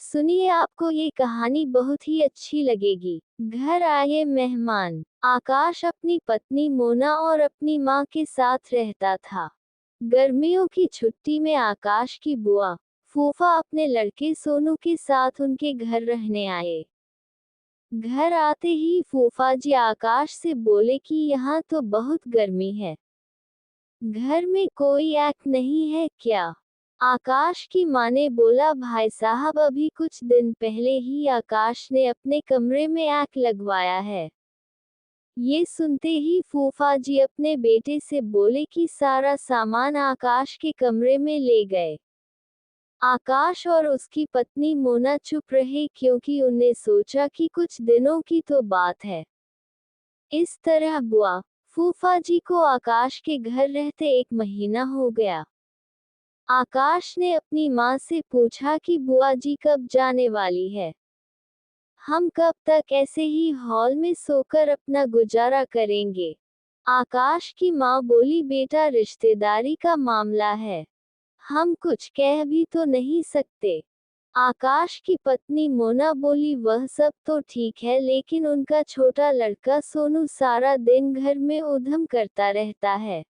सुनिए, आपको ये कहानी बहुत ही अच्छी लगेगी। घर आए मेहमान। आकाश अपनी पत्नी मोना और अपनी माँ के साथ रहता था। गर्मियों की छुट्टी में आकाश की बुआ फूफा अपने लड़के सोनू के साथ उनके घर रहने आए। घर आते ही फूफा जी आकाश से बोले कि यहाँ तो बहुत गर्मी है। घर में कोई आग नहीं है क्या? आकाश की माँ ने बोला, भाई साहब, अभी कुछ दिन पहले ही आकाश ने अपने कमरे में आग लगवाया है। ये सुनते ही फूफा जी अपने बेटे से बोले कि सारा सामान आकाश के कमरे में ले गए। आकाश और उसकी पत्नी मोना चुप रहे क्योंकि उन्हें सोचा कि कुछ दिनों की तो बात है। इस तरह बुआ फूफा जी को आकाश के घर रहते 1 महीना हो गया। आकाश ने अपनी माँ से पूछा कि बुआ जी कब जाने वाली है? हम कब तक ऐसे ही हॉल में सोकर अपना गुजारा करेंगे? आकाश की माँ बोली, बेटा, रिश्तेदारी का मामला है, हम कुछ कह भी तो नहीं सकते। आकाश की पत्नी मोना बोली, वह सब तो ठीक है, लेकिन उनका छोटा लड़का सोनू सारा दिन घर में ऊधम करता रहता है।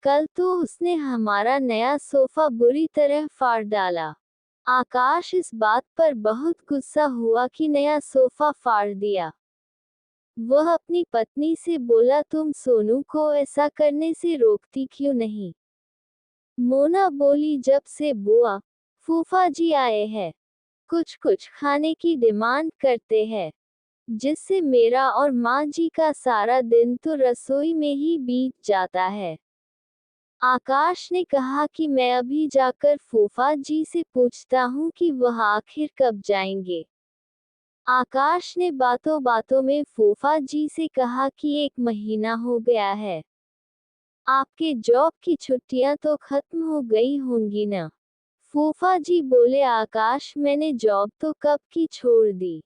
कल तो उसने हमारा नया सोफा बुरी तरह फाड़ डाला। आकाश इस बात पर बहुत गुस्सा हुआ कि नया सोफा फाड़ दिया। वह अपनी पत्नी से बोला, तुम सोनू को ऐसा करने से रोकती क्यों नहीं? मोना बोली, जब से बुआ फूफा जी आए हैं, कुछ कुछ खाने की डिमांड करते हैं, जिससे मेरा और माँ जी का सारा दिन तो रसोई में ही बीत जाता है। आकाश ने कहा कि मैं अभी जाकर फूफा जी से पूछता हूँ कि वह आखिर कब जाएंगे। आकाश ने बातों बातों में फूफा जी से कहा कि 1 महीना हो गया है। आपके जॉब की छुट्टियां तो खत्म हो गई होंगी ना? फूफा जी बोले, आकाश, मैंने जॉब तो कब की छोड़ दी।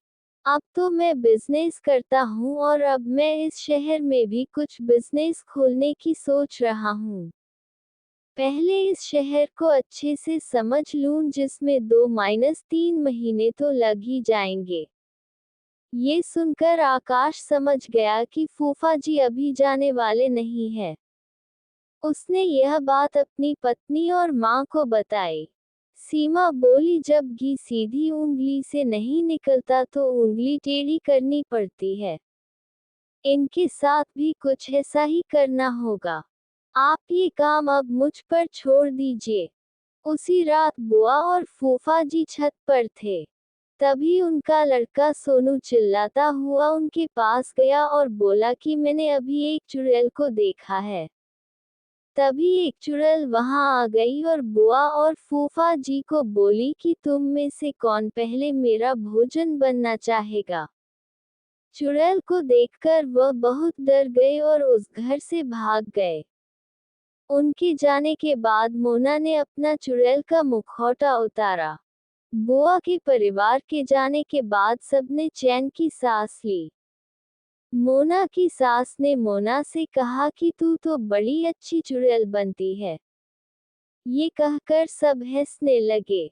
अब तो मैं बिजनेस करता हूँ और अब मैं इस शहर में भी कुछ बिजनेस खोलने की सोच रहा हूँ। पहले इस शहर को अच्छे से समझ लूं, जिसमें 2-3 महीने तो लग ही जाएंगे। ये सुनकर आकाश समझ गया कि फूफा जी अभी जाने वाले नहीं है। उसने यह बात अपनी पत्नी और माँ को बताई। सीमा बोली, जब घी सीधी उंगली से नहीं निकलता तो उंगली टेढ़ी करनी पड़ती है। इनके साथ भी कुछ ऐसा ही करना होगा। आप ये काम अब मुझ पर छोड़ दीजिए। उसी रात बुआ और फूफा जी छत पर थे। तभी उनका लड़का सोनू चिल्लाता हुआ उनके पास गया और बोला कि मैंने अभी एक चुड़ैल को देखा है। तभी एक चुड़ैल वहां आ गई और बुआ और फूफा जी को बोली कि तुम में से कौन पहले मेरा भोजन बनना चाहेगा। चुड़ैल को देखकर वह बहुत डर गए और उस घर से भाग गए। उनके जाने के बाद मोना ने अपना चुड़ैल का मुखौटा उतारा। बुआ के परिवार के जाने के बाद सबने चैन की सांस ली। मोना की सास ने मोना से कहा कि तू तो बड़ी अच्छी चुड़ैल बनती है। ये कहकर सब हंसने लगे।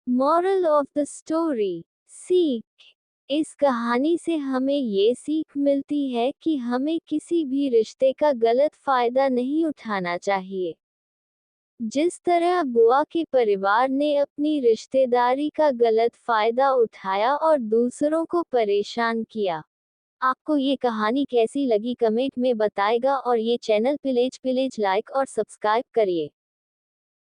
मॉरल ऑफ द स्टोरी, सीख। इस कहानी से हमें ये सीख मिलती है कि हमें किसी भी रिश्ते का गलत फायदा नहीं उठाना चाहिए। जिस तरह बुआ के परिवार ने अपनी रिश्तेदारी का गलत फायदा उठाया और दूसरों को परेशान किया। आपको ये कहानी कैसी लगी कमेंट में बताएगा और ये चैनल प्लीज लाइक और सब्सक्राइब करिए।